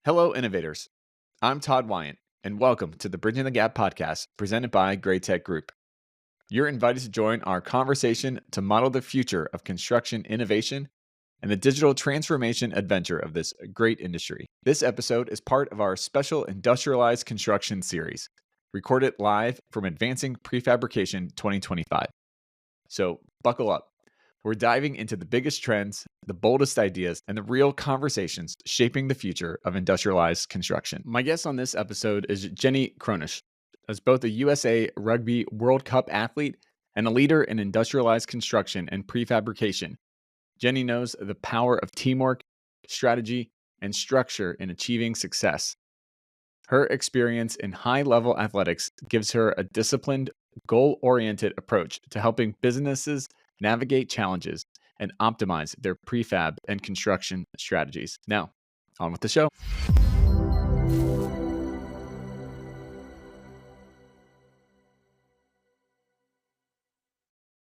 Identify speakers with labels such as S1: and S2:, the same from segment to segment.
S1: Hello, innovators. I'm Todd Weyandt, and welcome to the Bridging the Gap podcast presented by Great Tech Group. You're invited to join our conversation to model the future of construction innovation and the digital transformation adventure of this great industry. This episode is part of our special Industrialized Construction series, recorded live from Advancing Prefabrication 2025. So buckle up. We're diving into the biggest trends, the boldest ideas, and the real conversations shaping the future of industrialized construction. My guest on this episode is Jenny Kronish. As both a USA Rugby World Cup athlete and a leader in industrialized construction and prefabrication, Jenny knows the power of teamwork, strategy, and structure in achieving success. Her experience in high-level athletics gives her a disciplined, goal-oriented approach to helping businesses navigate challenges and optimize their prefab and construction strategies. Now, on with the show.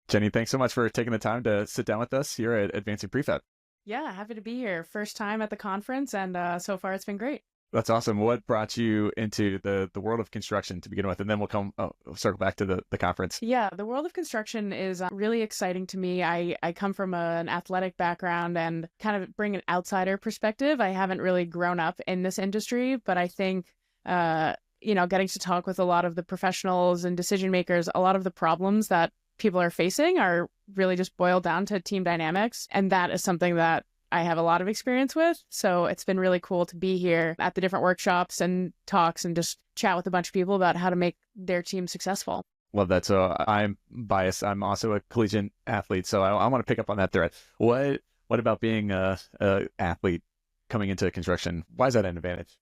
S1: Jenny, thanks so much for taking the time to sit down with us here at Advancing Prefab.
S2: Yeah, happy to be here. First time at the conference, and so far it's been great.
S1: That's awesome. What brought you into the world of construction to begin with? And then we'll circle back to the conference.
S2: Yeah, the world of construction is really exciting to me. I come from an athletic background and kind of bring an outsider perspective. I haven't really grown up in this industry, but I think, getting to talk with a lot of the professionals and decision makers, a lot of the problems that people are facing are really just boiled down to team dynamics. And that is something that I have a lot of experience with. So it's been really cool to be here at the different workshops and talks and just chat with a bunch of people about how to make their team successful.
S1: Love that. So I'm biased. I'm also a collegiate athlete. So I want to pick up on that thread. What about being a athlete coming into construction? Why is that an advantage?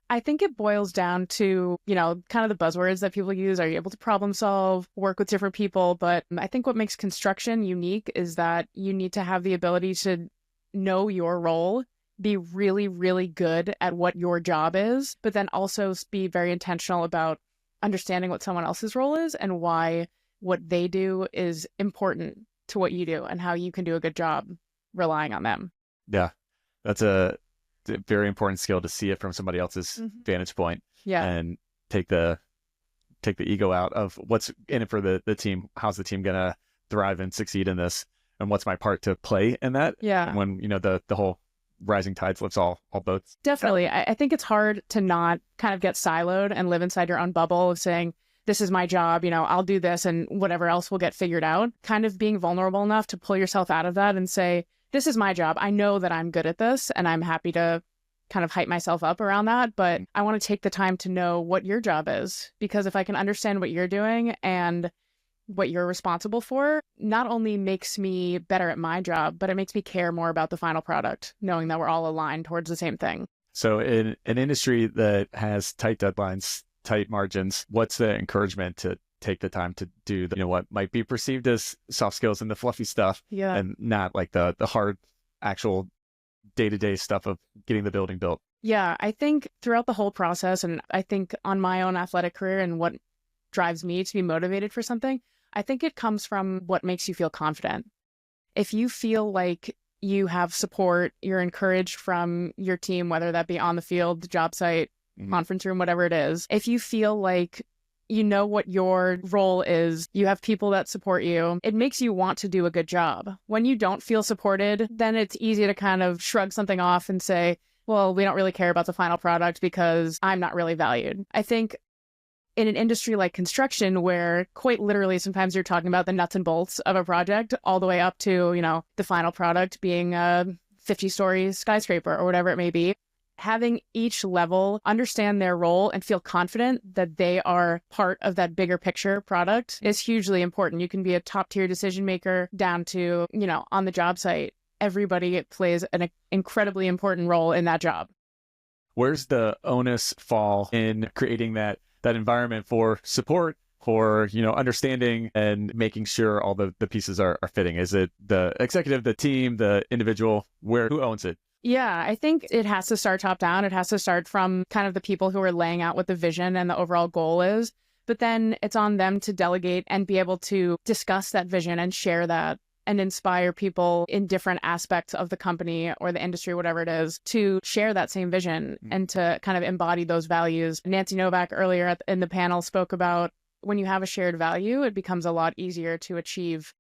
S2: I think it boils down to, kind of the buzzwords that people use. Are you able to problem solve, work with different people? But I think what makes construction unique is that you need to have the ability to know your role, be really, really good at what your job is, but then also be very intentional about understanding what someone else's role is and why what they do is important to what you do and how you can do a good job relying on them.
S1: Yeah, that's a very important skill to see it from somebody else's vantage point.
S2: Yeah.
S1: And take the ego out of what's in it for the team. How's the team going to thrive and succeed in this? And what's my part to play in that?
S2: Yeah.
S1: When, the whole rising tides lifts all boats.
S2: Definitely. I think it's hard to not kind of get siloed and live inside your own bubble of saying, this is my job, I'll do this and whatever else will get figured out. Kind of being vulnerable enough to pull yourself out of that and say, this is my job. I know that I'm good at this and I'm happy to kind of hype myself up around that. But I want to take the time to know what your job is, because if I can understand what you're doing and what you're responsible for, not only makes me better at my job, but it makes me care more about the final product, knowing that we're all aligned towards the same thing.
S1: So in an industry that has tight deadlines, tight margins, what's the encouragement to take the time to do what might be perceived as soft skills and the fluffy stuff, and not like the hard, actual day-to-day stuff of getting the building built?
S2: Yeah, I think throughout the whole process, and I think on my own athletic career and what drives me to be motivated for something, I think it comes from what makes you feel confident. If you feel like you have support, you're encouraged from your team, whether that be on the field, the job site, conference room, whatever it is. If you feel like you know what your role is, you have people that support you, it makes you want to do a good job. When you don't feel supported, then it's easy to kind of shrug something off and say, well, we don't really care about the final product because I'm not really valued. I think in an industry like construction, where quite literally sometimes you're talking about the nuts and bolts of a project all the way up to, the final product being a 50-story skyscraper or whatever it may be, having each level understand their role and feel confident that they are part of that bigger picture product is hugely important. You can be a top tier decision maker down to, on the job site. Everybody plays an incredibly important role in that job.
S1: Where's the onus fall in creating that environment for support, for understanding and making sure all the pieces are fitting? Is it the executive, the team, the individual? Who owns it?
S2: Yeah, I think it has to start top down. It has to start from kind of the people who are laying out what the vision and the overall goal is. But then it's on them to delegate and be able to discuss that vision and share that and inspire people in different aspects of the company or the industry, whatever it is, to share that same vision and to kind of embody those values. Nancy Novak earlier in the panel spoke about when you have a shared value, it becomes a lot easier to achieve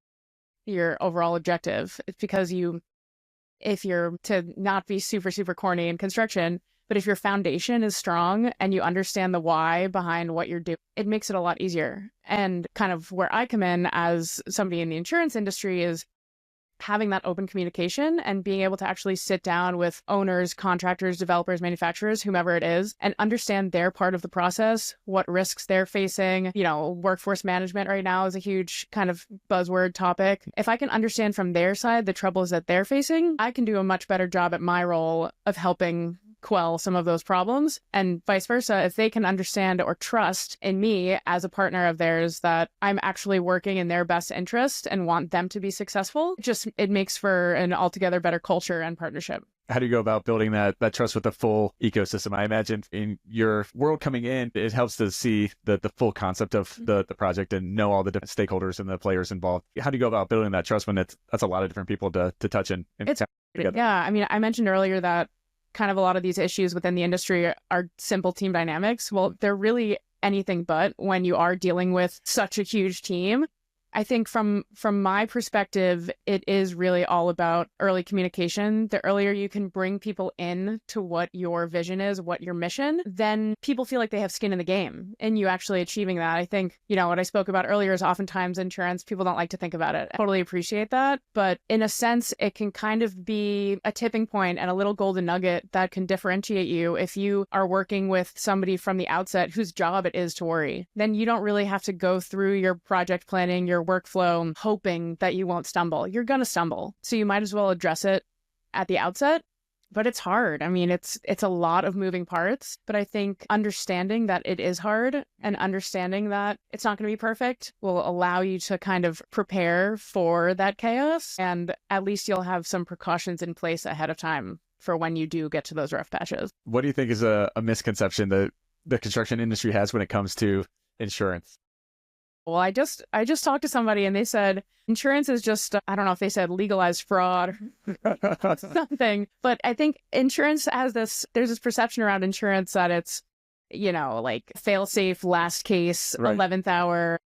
S2: your overall objective. It's because if you're to not be super, super corny in construction, but if your foundation is strong and you understand the why behind what you're doing, it makes it a lot easier. And kind of where I come in as somebody in the insurance industry is having that open communication and being able to actually sit down with owners, contractors, developers, manufacturers, whomever it is, and understand their part of the process, what risks they're facing. Workforce management right now is a huge kind of buzzword topic. If I can understand from their side the troubles that they're facing, I can do a much better job at my role of helping quell some of those problems, and vice versa. If they can understand or trust in me as a partner of theirs that I'm actually working in their best interest and want them to be successful, it makes for an altogether better culture and partnership.
S1: How do you go about building that trust with the full ecosystem? I imagine in your world coming in, it helps to see the full concept of the project and know all the different stakeholders and the players involved. How do you go about building that trust when that's a lot of different people to touch and together?
S2: Yeah, I mean, I mentioned earlier that kind of a lot of these issues within the industry are simple team dynamics. Well, they're really anything but when you are dealing with such a huge team. I think from my perspective, it is really all about early communication. The earlier you can bring people in to what your vision is, what your mission, then people feel like they have skin in the game and you actually achieving that. I think, what I spoke about earlier is oftentimes insurance, people don't like to think about it. I totally appreciate that. But in a sense, it can kind of be a tipping point and a little golden nugget that can differentiate you if you are working with somebody from the outset whose job it is to worry. Then you don't really have to go through your project planning, your workflow, hoping that you won't stumble. You're going to stumble. So you might as well address it at the outset. But it's hard. I mean, it's a lot of moving parts. But I think understanding that it is hard and understanding that it's not going to be perfect will allow you to kind of prepare for that chaos. And at least you'll have some precautions in place ahead of time for when you do get to those rough patches. What
S1: do you think is a misconception that the construction industry has when it comes to insurance?
S2: Well, I just talked to somebody and they said insurance is just, I don't know if they said legalized fraud or something, but I think insurance has there's this perception around insurance that it's, like fail-safe, last case, right. 11th hour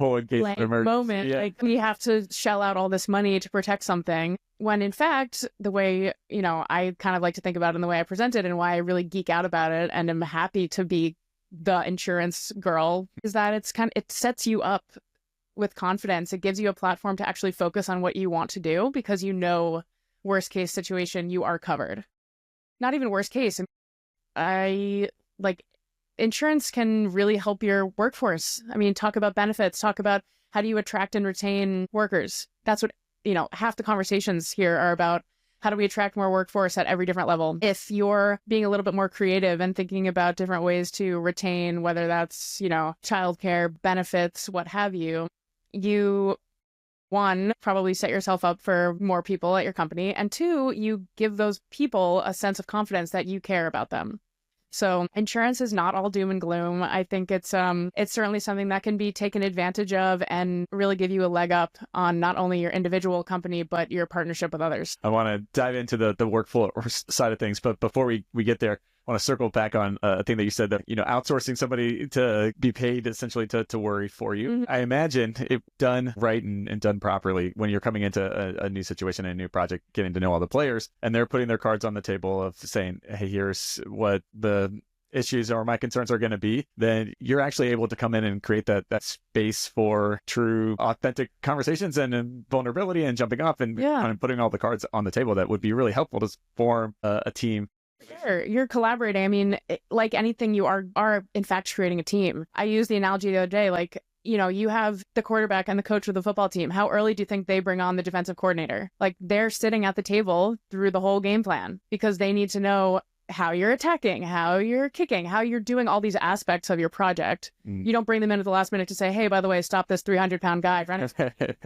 S2: moment. Yeah. Like we have to shell out all this money to protect something. When in fact, the way, I kind of like to think about it and the way I present it and why I really geek out about it and am happy to be the insurance girl is that it sets you up with confidence. It gives you a platform to actually focus on what you want to do because worst case situation, you are covered. Not even worst case. Insurance can really help your workforce. I mean, talk about benefits, talk about how do you attract and retain workers. That's what, half the conversations here are about. How do we attract more workforce at every different level? If you're being a little bit more creative and thinking about different ways to retain, whether that's, childcare, benefits, what have you, one, probably set yourself up for more people at your company. And two, you give those people a sense of confidence that you care about them. So insurance is not all doom and gloom. I think it's certainly something that can be taken advantage of and really give you a leg up on not only your individual company, but your partnership with others.
S1: I want to dive into the workflow side of things, but before we get there, I want to circle back on a thing that you said that, outsourcing somebody to be paid essentially to worry for you. Mm-hmm. I imagine if done right and done properly, when you're coming into a new situation, a new project, getting to know all the players, and they're putting their cards on the table of saying, hey, here's what the issues or my concerns are going to be, then you're actually able to come in and create that space for true, authentic conversations and vulnerability and jumping up and kind of putting all the cards on the table that would be really helpful to form a team.
S2: Sure, you're collaborating. I mean, like anything, you are in fact creating a team. I used the analogy the other day, like, you have the quarterback and the coach of the football team. How early do you think they bring on the defensive coordinator? Like they're sitting at the table through the whole game plan because they need to know how you're attacking, how you're kicking, how you're doing all these aspects of your project. You don't bring them in at the last minute to say, hey, by the way, stop this 300-pound guy running.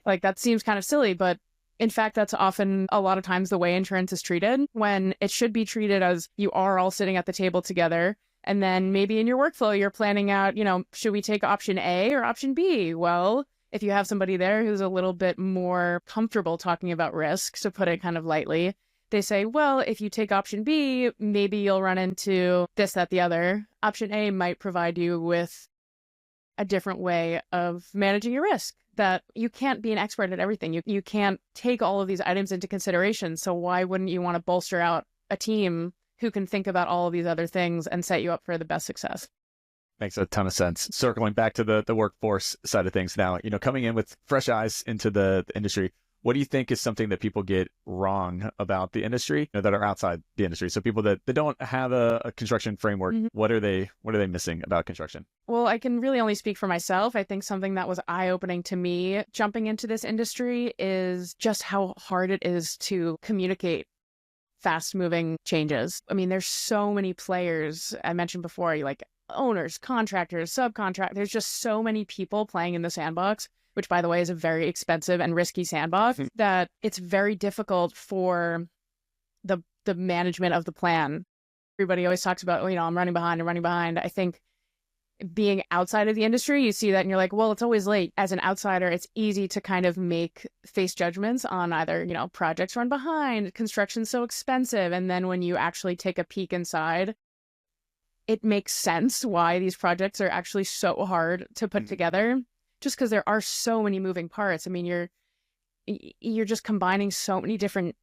S2: Like that seems kind of silly, but in fact, that's often a lot of times the way insurance is treated, when it should be treated as you are all sitting at the table together. And then maybe in your workflow, you're planning out, should we take option A or option B? Well, If you have somebody there who's a little bit more comfortable talking about risk, to put it kind of lightly, they say, well, if you take option B, maybe you'll run into this, that, the other. Option A might provide you with a different way of managing your risk, that you can't be an expert at everything. You can't take all of these items into consideration. So why wouldn't you want to bolster out a team who can think about all of these other things and set you up for the best success?
S1: Makes a ton of sense. Circling back to the workforce side of things now, coming in with fresh eyes into the industry, what do you think is something that people get wrong about the industry, that are outside the industry? So people that don't have a construction framework, what are they missing about construction?
S2: Well, I can really only speak for myself. I think something that was eye-opening to me jumping into this industry is just how hard it is to communicate fast-moving changes. I mean, there's so many players. I mentioned before, like owners, contractors, subcontractors. There's just so many people playing in the sandbox, which, by the way, is a very expensive and risky sandbox, that it's very difficult for the management of the plan. Everybody always talks about, I'm running behind. I think being outside of the industry, you see that and you're like, well, it's always late. As an outsider, it's easy to kind of face judgments on either, projects run behind, construction's so expensive. And then when you actually take a peek inside, it makes sense why these projects are actually so hard to put together, just because there are so many moving parts. I mean, you're just combining so many different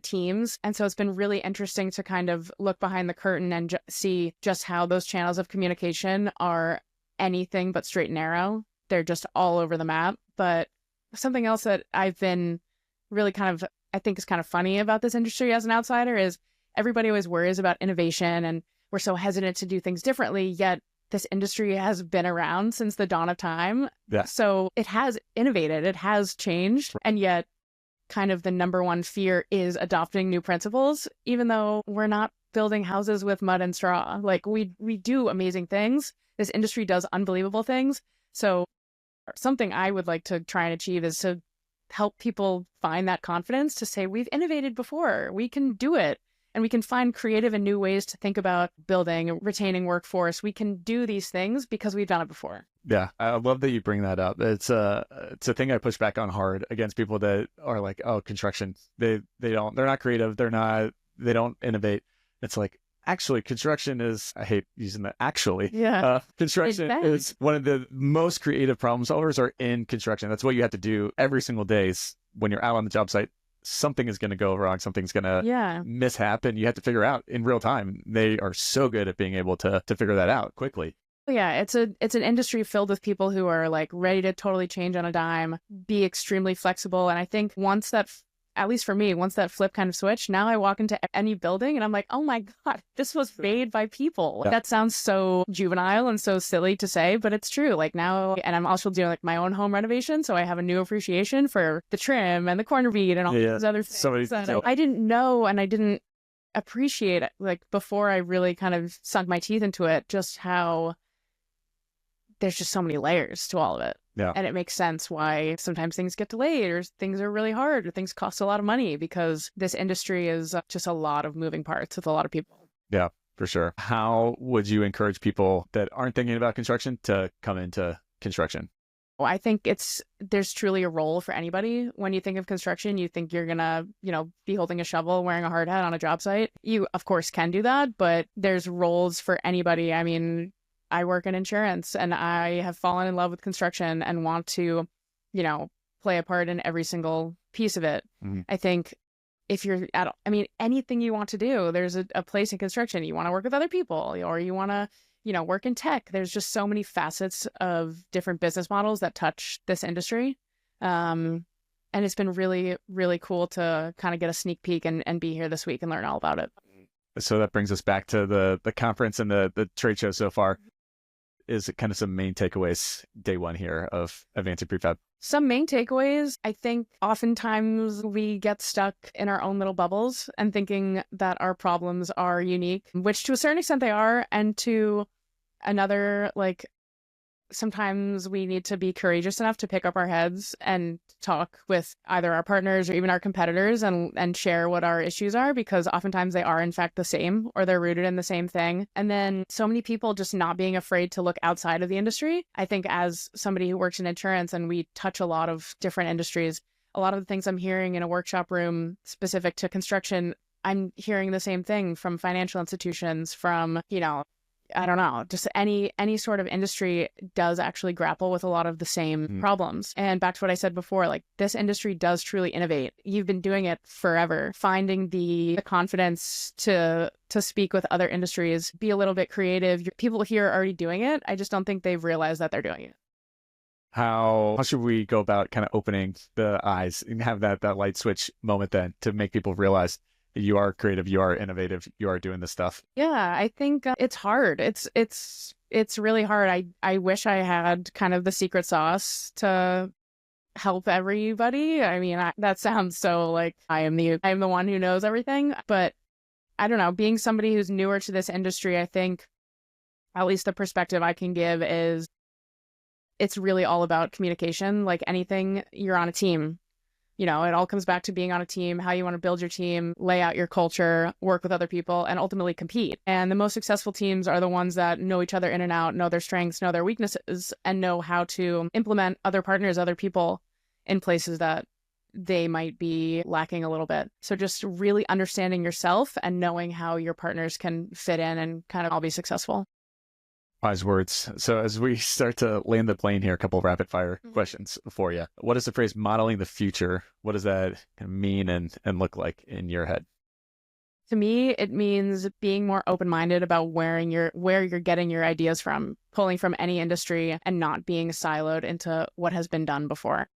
S2: teams. And so it's been really interesting to kind of look behind the curtain and see just how those channels of communication are anything but straight and narrow. They're just all over the map. But something else that I've been really I think is kind of funny about this industry as an outsider is everybody always worries about innovation, and we're so hesitant to do things differently, yet this industry has been around since the dawn of time.
S1: Yeah.
S2: So it has innovated, it has changed, and yet kind of the number one fear is adopting new principles, even though we're not building houses with mud and straw. Like we do amazing things. This industry does unbelievable things. So something I would like to try and achieve is to help people find that confidence to say, we've innovated before, we can do it. And we can find creative and new ways to think about building and retaining workforce. We can do these things because we've done it before.
S1: Yeah, I love that you bring that up. It's a thing I push back on hard against people that are like, oh, construction, they're not creative, they don't innovate. It's like, actually, construction is, I hate using that, actually.
S2: Yeah.
S1: Construction is one of the most creative problem solvers are in construction. That's what you have to do every single day when you're out on the job site. Something is going to go wrong. Something's going to mishap, and you have to figure out in real time. They are so good at being able to figure that out quickly.
S2: Yeah, it's an industry filled with people who are like ready to totally change on a dime, be extremely flexible. And I think once that, at least for me, once that flip kind of switched, now I walk into any building and I'm like, oh my God, this was made by people. Yeah. That sounds so juvenile and so silly to say, but it's true. Like now, and I'm also doing like my own home renovation, so I have a new appreciation for the trim and the corner bead and all these other things that I didn't know and I didn't appreciate, like before I really kind of sunk my teeth into it, just how there's just so many layers to all of it.
S1: Yeah.
S2: And it makes sense why sometimes things get delayed or things are really hard or things cost a lot of money, because this industry is just a lot of moving parts with a lot of people.
S1: Yeah, for sure. How would you encourage people that aren't thinking about construction to come into construction?
S2: Well, I think there's truly a role for anybody. When you think of construction, you think you're gonna, be holding a shovel, wearing a hard hat on a job site. You, of course, can do that, but there's roles for anybody. I mean, I work in insurance and I have fallen in love with construction and want to, play a part in every single piece of it. Mm-hmm. I think if you're anything you want to do, there's a place in construction. You want to work with other people, or you want to, work in tech. There's just so many facets of different business models that touch this industry. And it's been really, really cool to kind of get a sneak peek and be here this week and learn all about it.
S1: So that brings us back to the conference and the trade show so far. Is kind of some main takeaways day one here of Advancing Prefab?
S2: Some main takeaways, I think oftentimes we get stuck in our own little bubbles and thinking that our problems are unique, which to a certain extent they are. And to another sometimes we need to be courageous enough to pick up our heads and talk with either our partners or even our competitors and share what our issues are, because oftentimes they are in fact the same, or they're rooted in the same thing. And then so many people just not being afraid to look outside of the industry. I think as somebody who works in insurance and we touch a lot of different industries, a lot of the things I'm hearing in a workshop room specific to construction, I'm hearing the same thing from financial institutions, from, I don't know, just any sort of industry does actually grapple with a lot of the same problems. And back to what I said before, like, this industry does truly innovate. You've been doing it forever. Finding the confidence to speak with other industries, be a little bit creative. People here are already doing it. I just don't think they've realized that they're doing it.
S1: How should we go about kind of opening the eyes and have that light switch moment then to make people realize you are creative, you are innovative, you are doing this stuff?
S2: Yeah, I think it's hard. It's really hard. I wish I had kind of the secret sauce to help everybody. I mean, that sounds so like I am the one who knows everything, but I don't know. Being somebody who's newer to this industry, I think at least the perspective I can give is it's really all about communication. Like anything, you're on a team. It all comes back to being on a team, how you want to build your team, lay out your culture, work with other people, and ultimately compete. And the most successful teams are the ones that know each other in and out, know their strengths, know their weaknesses, and know how to implement other partners, other people in places that they might be lacking a little bit. So just really understanding yourself and knowing how your partners can fit in and kind of all be successful.
S1: Wise words. So as we start to land the plane here, a couple of rapid fire questions for you. What is the phrase modeling the future? What does that kind of mean and look like in your head?
S2: To me, it means being more open-minded about where you're getting your ideas from, pulling from any industry and not being siloed into what has been done before.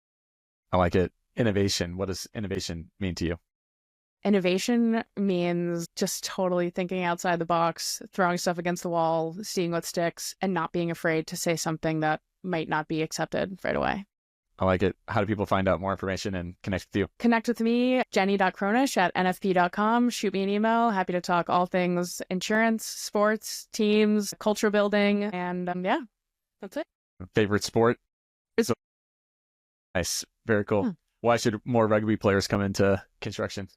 S1: I like it. Innovation. What does innovation mean to you?
S2: Innovation means just totally thinking outside the box, throwing stuff against the wall, seeing what sticks, and not being afraid to say something that might not be accepted right away.
S1: I like it. How do people find out more information and connect with you?
S2: Connect with me, Jenny.Kronish at nfp.com. Shoot me an email. Happy to talk all things insurance, sports, teams, culture building, and yeah, that's it.
S1: Favorite sport? Nice. Very cool. Why should more rugby players come into construction?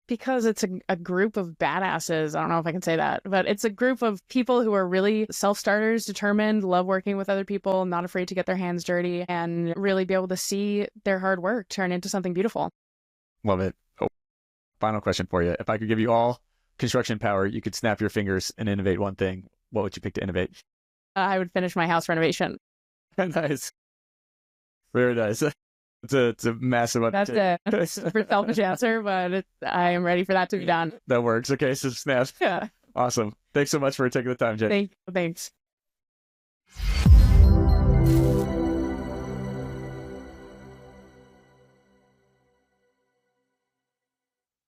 S2: Because it's a group of badasses. I don't know if I can say that, but it's a group of people who are really self-starters, determined, love working with other people, not afraid to get their hands dirty, and really be able to see their hard work turn into something beautiful.
S1: Love it. Oh, final question for you. If I could give you all construction power, you could snap your fingers and innovate one thing. What would you pick to innovate?
S2: I would finish my house renovation.
S1: Nice. Very nice. It's a massive undertaking.
S2: That's a super selfish answer, but I am ready for that to be done.
S1: That works. Okay, so snap.
S2: Yeah.
S1: Awesome. Thanks so much for taking the time, Jenny.
S2: Thanks.